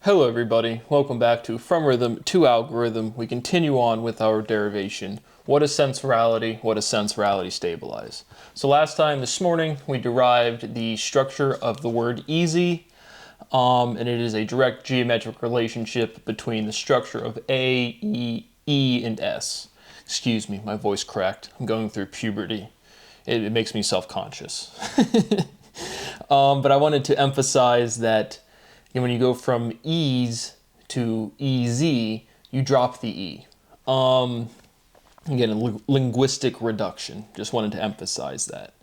Hello everybody, welcome back to From Rhythm to Algorithm. We continue on with our derivation. What is sensorality? What does sensorality stabilize? So last time, this morning, we derived the structure of the word easy, and it is a direct geometric relationship between the structure of A, E, and S. Excuse me, my voice cracked. I'm going through puberty. It makes me self-conscious. But I wanted to emphasize that when you go from ease to EZ, you drop the E. Again, a linguistic reduction. Just wanted to emphasize that.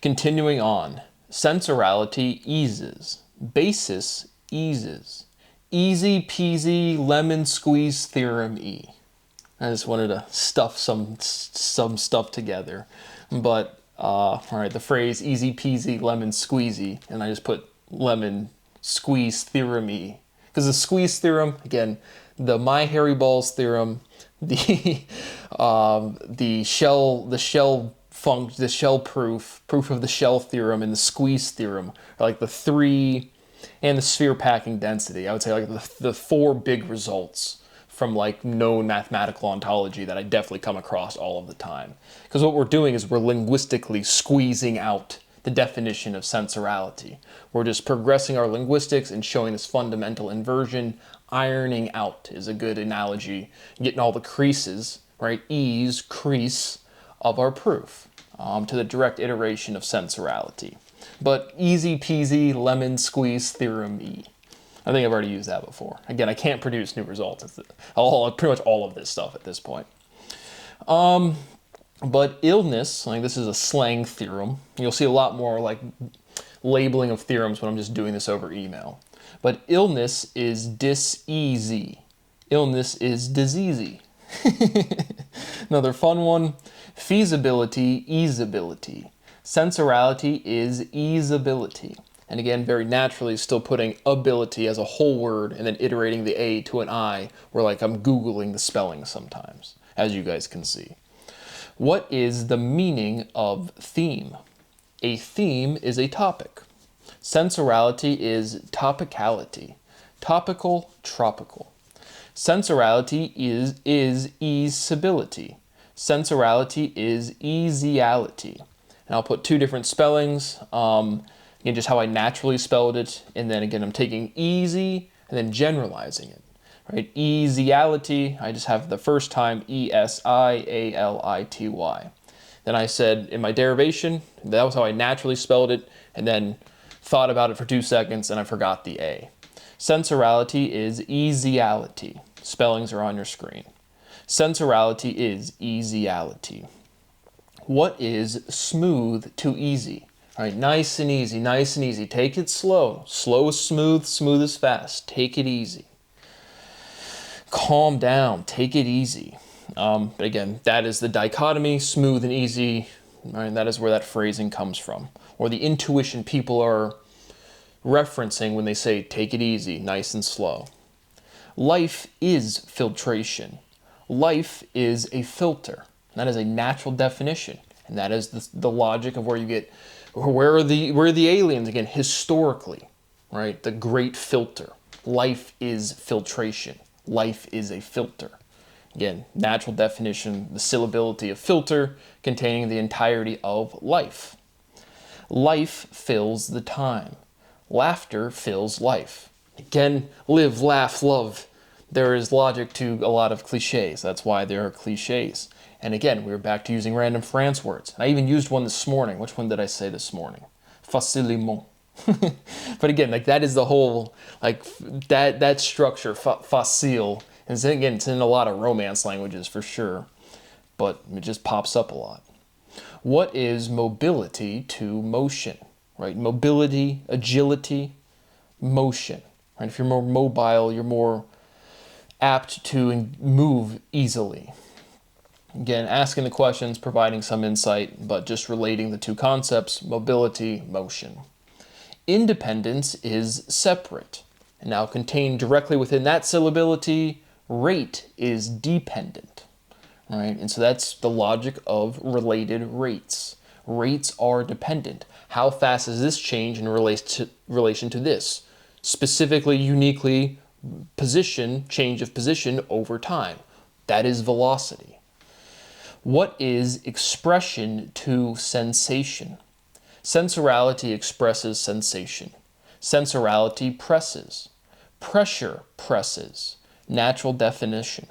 Continuing on, sensorality eases. Basis eases. Easy peasy lemon squeeze theorem E. I just wanted to stuff some stuff together. But, all right, the phrase easy peasy lemon squeezy, and I just put lemon squeeze theorem E. Because the squeeze theorem, again, the My Hairy Balls theorem, the shell proof of the shell theorem, and the squeeze theorem are like the three, and the sphere packing density. I would say like the four big results from like known mathematical ontology that I definitely come across all of the time. Because what we're doing is we're linguistically squeezing out the definition of sensorality. We're just progressing our linguistics and showing this fundamental inversion. Ironing out is a good analogy. Getting all the creases, right? Ease, crease of our proof to the direct iteration of sensorality. But easy peasy lemon squeeze theorem E. I think I've already used that before. Again, I can't produce new results. It's pretty much all of this stuff at this point. But illness, like this is a slang theorem. You'll see a lot more like labeling of theorems when I'm just doing this over email. But illness is dis-easy. Illness is diseasy. Another fun one, feasibility, easeability. Sensorality is easeability. And again, very naturally, still putting ability as a whole word and then iterating the A to an I, where like I'm Googling the spelling sometimes, as you guys can see. What is the meaning of theme? A theme is a topic. Sensorality is topicality. Topical, tropical. Sensorality is easeability. Sensorality is easiality. And I'll put two different spellings, again, just how I naturally spelled it, and then again, I'm taking easy and then generalizing it. Right? Easiality, I just have the first time E-S-I-A-L-I-T-Y. Then I said in my derivation, that was how I naturally spelled it, and then thought about it for 2 seconds and I forgot the A. Sensorality is easiality. Spellings are on your screen. Sensorality is easiality. What is smooth to easy? All right, nice and easy, nice and easy. Take it slow. Slow is smooth, smooth is fast. Take it easy. Calm down, take it easy. But again, that is the dichotomy, smooth and easy. Right? That is where that phrasing comes from. Or the intuition people are referencing when they say, take it easy, nice and slow. Life is filtration. Life is a filter. That is a natural definition. And that is the logic of where you get, where are the aliens? Again, historically, right? The great filter. Life is filtration. Life is a filter. Again, natural definition, the syllability of filter containing the entirety of life. Life fills the time. Laughter fills life. Again, live, laugh, love. There is logic to a lot of cliches. That's why there are cliches. And again, we're back to using random France words. I even used one this morning. Which one did I say this morning? Facilement. But again, like that is the whole, like that structure, facile. And again, it's in a lot of Romance languages for sure, but it just pops up a lot. What is mobility to motion, right? Mobility, agility, motion, right? If you're more mobile, you're more apt to move easily. Again, asking the questions, providing some insight, but just relating the two concepts, mobility, motion. Independence is separate. And now contained directly within that syllability, rate is dependent. Right? And so that's the logic of related rates. Rates are dependent. How fast does this change in relation to this? Specifically, uniquely, position, change of position over time. That is velocity. What is expression to sensation? Sensorality expresses sensation. Sensorality presses. Pressure presses. Natural definition.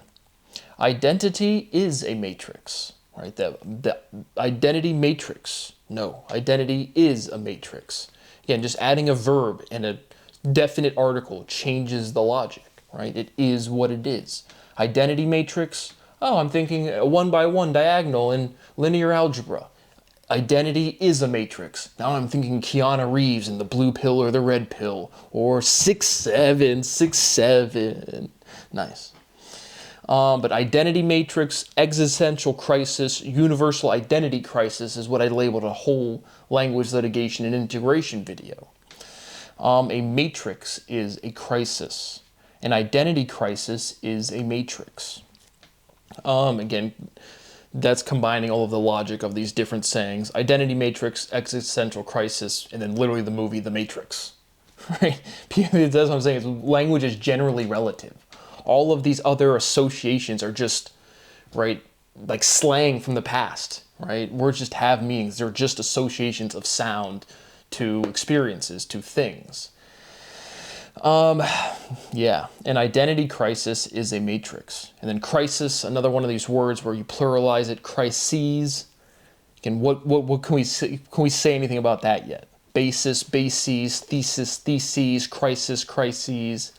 Identity is a matrix, right? The identity matrix. No, identity is a matrix. Again, just adding a verb and a definite article changes the logic, right? It is what it is. Identity matrix. Oh, I'm thinking a 1x1 diagonal in linear algebra. Identity is a matrix. Now I'm thinking Keanu Reeves and the blue pill or the red pill, or 6'7", 6'7". Nice. But identity matrix, existential crisis, universal identity crisis is what I labeled a whole language litigation and integration video. A matrix is a crisis. An identity crisis is a matrix. Again, that's combining all of the logic of these different sayings. Identity matrix, existential crisis, and then literally the movie The Matrix. Right? That's what I'm saying. Is language is generally relative. All of these other associations are just, right, like slang from the past, right? Words just have meanings. They're just associations of sound to experiences, to things. Yeah, an identity crisis is a matrix. And then crisis, another one of these words where you pluralize it, crises. And what can we say? Can we say anything about that yet? Basis, bases, thesis, theses, crisis, crises.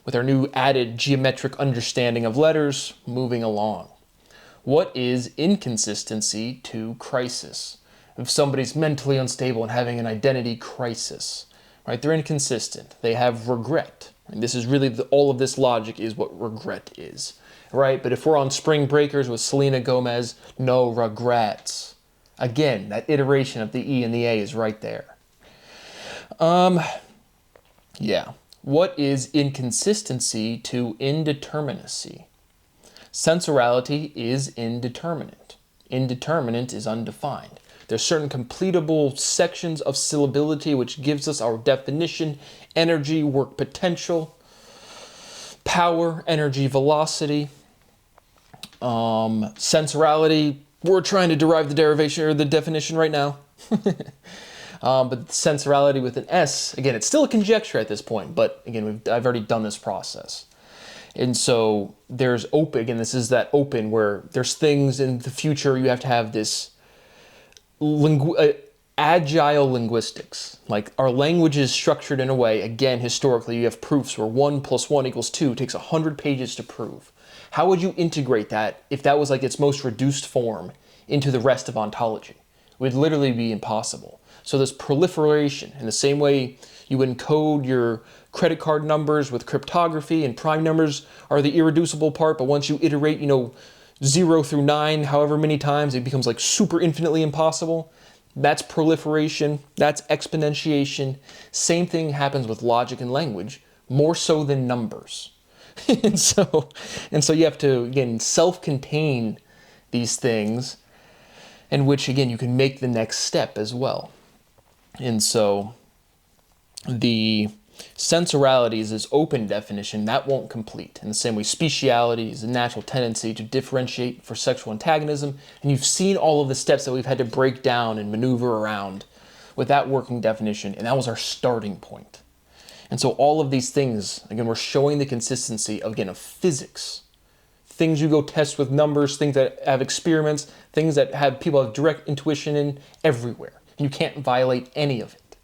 With our new added geometric understanding of letters, moving along. What is inconsistency to crisis? If somebody's mentally unstable and having an identity crisis, right? They're inconsistent. They have regret. And this is really all of this logic is what regret is, right? But if we're on Spring Breakers with Selena Gomez, no regrets. Again, that iteration of the E and the A is right there. Yeah. What is inconsistency to indeterminacy? Sensorality is indeterminate. Indeterminate is undefined. There's certain completable sections of syllability which gives us our definition, energy, work potential, power, energy, velocity. Sensorality, we're trying to derive the derivation or the definition right now. But sensorality with an S, again, it's still a conjecture at this point, but again, I've already done this process. And so there's open, again, this is that open where there's things in the future you have to have this agile linguistics. Like our language is structured in a way, again, historically, you have proofs where 1 + 1 = 2 takes 100 pages to prove. How would you integrate that if that was like its most reduced form into the rest of ontology? It would literally be impossible. So this proliferation, in the same way you encode your credit card numbers with cryptography and prime numbers are the irreducible part, but once you iterate, 0 through 9, however many times, it becomes like super infinitely impossible. That's proliferation, that's exponentiation. Same thing happens with logic and language, more so than numbers. and so you have to, again, self-contain these things, in which, again, you can make the next step as well. And so the sensorality is this open definition that won't complete. In the same way, speciality is a natural tendency to differentiate for sexual antagonism. And you've seen all of the steps that we've had to break down and maneuver around with that working definition. And that was our starting point. And so all of these things, again, we're showing the consistency, again, of physics. Things you go test with numbers, things that have experiments, things that have people have direct intuition in everywhere. You can't violate any of it.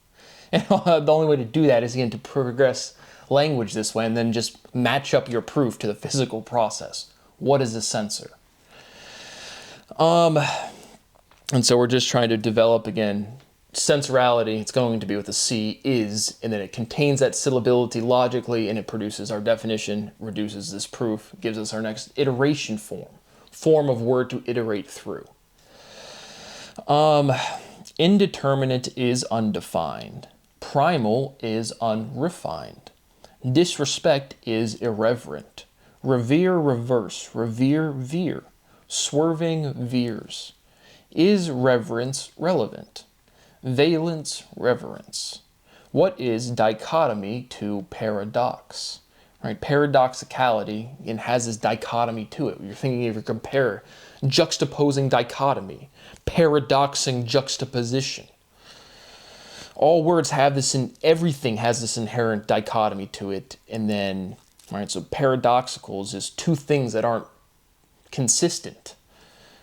And the only way to do that is, again, to progress language this way and then just match up your proof to the physical process. What is a sensor? And so we're just trying to develop, again, sensorality. It's going to be with a C, is, and then it contains that syllability logically, and it produces our definition, reduces this proof, gives us our next iteration form of word to iterate through. Indeterminate is undefined. Primal is unrefined. Disrespect is irreverent. Revere, reverse. Revere, veer. Swerving, veers. Is reverence relevant? Valence, reverence. What is dichotomy to paradox? right? Paradoxicality and has this dichotomy to it. You're thinking of your compare, juxtaposing dichotomy, paradoxing juxtaposition. All words have this, everything has this inherent dichotomy to it. And then, right, so paradoxical is just two things that aren't consistent.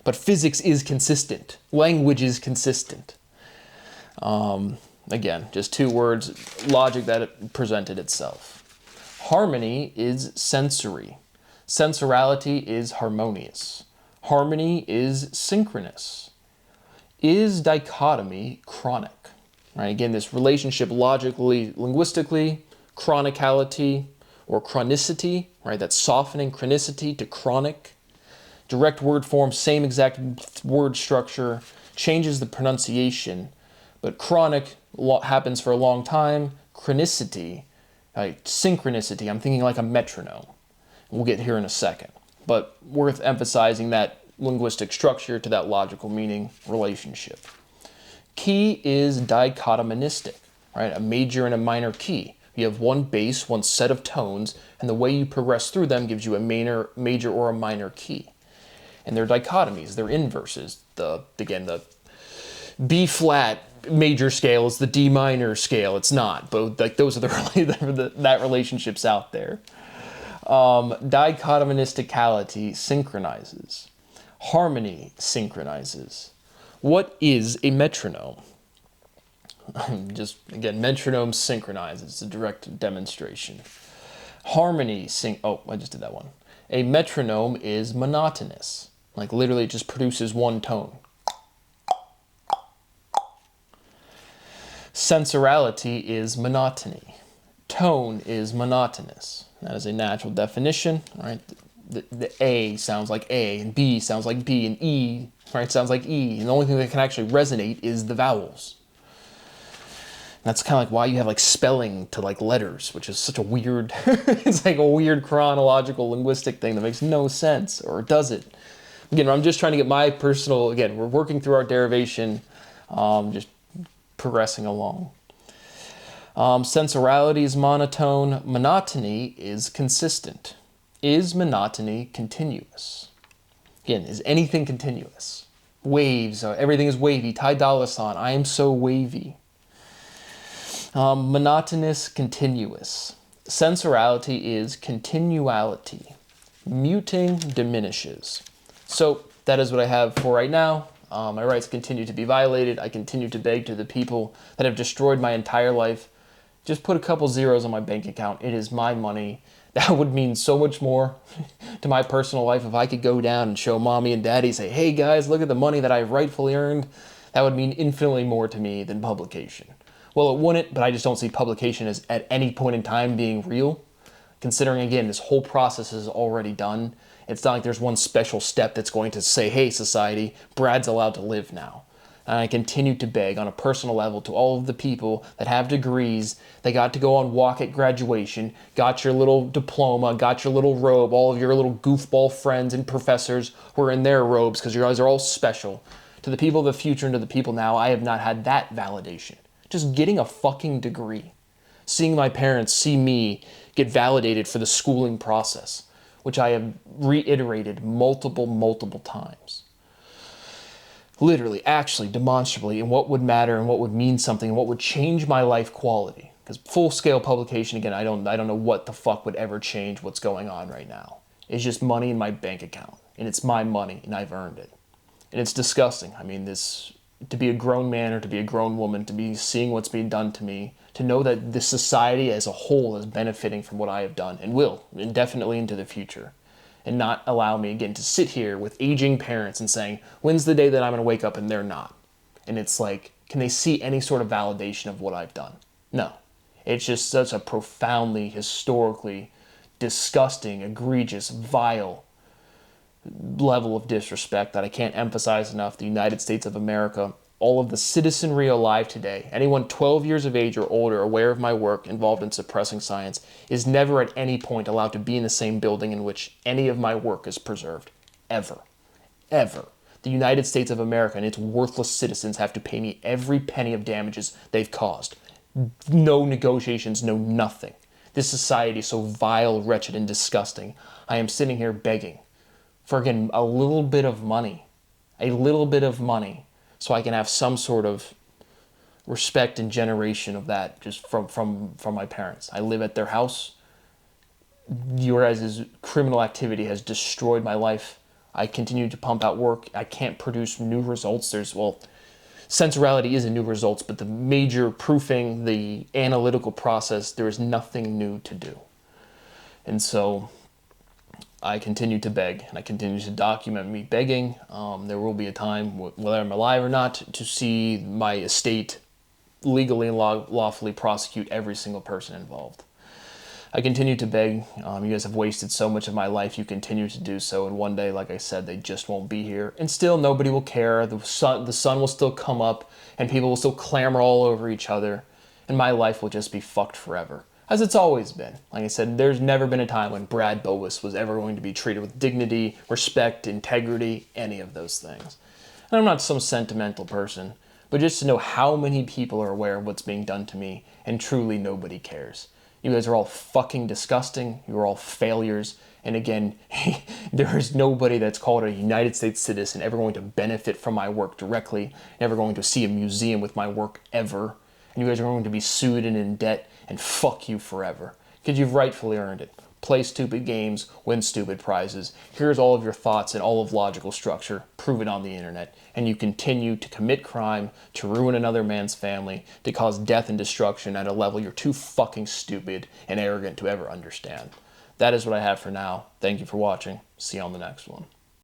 But physics is consistent. Language is consistent. Again, just two words, logic that it presented itself. Harmony is sensory. Sensorality is harmonious. Harmony is synchronous. Is dichotomy chronic? Right, again, this relationship logically, linguistically, chronicality or chronicity, right? That's softening chronicity to chronic. Direct word form, same exact word structure, changes the pronunciation, but chronic happens for a long time. Chronicity, right? Synchronicity, I'm thinking like a metronome. We'll get here in a second, but worth emphasizing that linguistic structure to that logical meaning relationship. Key is dichotomonistic, right? A major and a minor key. You have one bass, one set of tones, and the way you progress through them gives you a major or a minor key. And they're dichotomies, they're inverses. The B flat major scale is the D minor scale. It's not, but like those are that relationship's out there. Dichotomonisticality synchronizes. Harmony synchronizes. What is a metronome? Just, again, metronome synchronizes. It's a direct demonstration. Harmony I just did that one. A metronome is monotonous. Like literally it just produces one tone. Sensorality is monotony. Tone is monotonous. That is a natural definition, right? The A sounds like A, and B sounds like B, and E, right, sounds like E. And the only thing that can actually resonate is the vowels. That's kind of like why you have like spelling to like letters, which is such a weird, it's like a weird chronological linguistic thing that makes no sense, or does it? Again, I'm just trying to get my personal, again, we're working through our derivation, just progressing along. Sensorality is monotone. Monotony is consistent. Is monotony continuous? Again, is anything continuous? Waves, everything is wavy. Ty Dolla $ign, I am so wavy. Monotonous, continuous. Sensorality is continuality. Muting diminishes. So that is what I have for right now. My rights continue to be violated. I continue to beg to the people that have destroyed my entire life. Just put a couple zeros on my bank account. It is my money. That would mean so much more to my personal life if I could go down and show mommy and daddy, say, hey guys, look at the money that I've rightfully earned. That would mean infinitely more to me than publication. Well, it wouldn't, but I just don't see publication as at any point in time being real. Considering, again, this whole process is already done. It's not like there's one special step that's going to say, hey, society, Brad's allowed to live now. And I continue to beg on a personal level to all of the people that have degrees, that got to go on walk at graduation, got your little diploma, got your little robe, all of your little goofball friends and professors who are in their robes because you guys are all special. To the people of the future and to the people now, I have not had that validation. Just getting a fucking degree. Seeing my parents see me get validated for the schooling process, which I have reiterated multiple times. Literally, actually, demonstrably, and what would matter and what would mean something and what would change my life quality. Because full-scale publication, again, I don't know what the fuck would ever change what's going on right now. It's just money in my bank account, and it's my money, and I've earned it. And it's disgusting. I mean, to be a grown man or to be a grown woman, to be seeing what's being done to me, to know that this society as a whole is benefiting from what I have done, and will, indefinitely into the future. And not allow me, again, to sit here with aging parents and saying, when's the day that I'm going to wake up and they're not? And it's like, can they see any sort of validation of what I've done? No. It's just such a profoundly, historically disgusting, egregious, vile level of disrespect that I can't emphasize enough. The United States of America, all of the citizenry alive today, anyone 12 years of age or older aware of my work involved in suppressing science, is never at any point allowed to be in the same building in which any of my work is preserved. Ever. Ever. The United States of America and its worthless citizens have to pay me every penny of damages they've caused. No negotiations, no nothing. This society is so vile, wretched, and disgusting. I am sitting here begging for, again, a little bit of money. A little bit of money. So I can have some sort of respect and generation of that just from my parents. I live at their house. Your guys' criminal activity has destroyed my life. I continue to pump out work. I can't produce new results. Sensorality is a new results, but the major proofing, the analytical process, there is nothing new to do. And so I continue to beg, and I continue to document me begging. There will be a time, whether I'm alive or not, to see my estate legally and lawfully prosecute every single person involved. I continue to beg. You guys have wasted so much of my life. You continue to do so. And one day, like I said, they just won't be here. And still, nobody will care. The sun will still come up, and people will still clamor all over each other. And my life will just be fucked forever, as it's always been. Like I said, there's never been a time when Brad Boas was ever going to be treated with dignity, respect, integrity, any of those things. And I'm not some sentimental person, but just to know how many people are aware of what's being done to me, and truly nobody cares. You guys are all fucking disgusting. You're all failures. And again, there is nobody that's called a United States citizen ever going to benefit from my work directly, never going to see a museum with my work ever. And you guys are going to be sued and in debt, and fuck you forever. Because you've rightfully earned it. Play stupid games, win stupid prizes. Here's all of your thoughts and all of logical structure. Prove it on the internet. And you continue to commit crime, to ruin another man's family, to cause death and destruction at a level you're too fucking stupid and arrogant to ever understand. That is what I have for now. Thank you for watching. See you on the next one.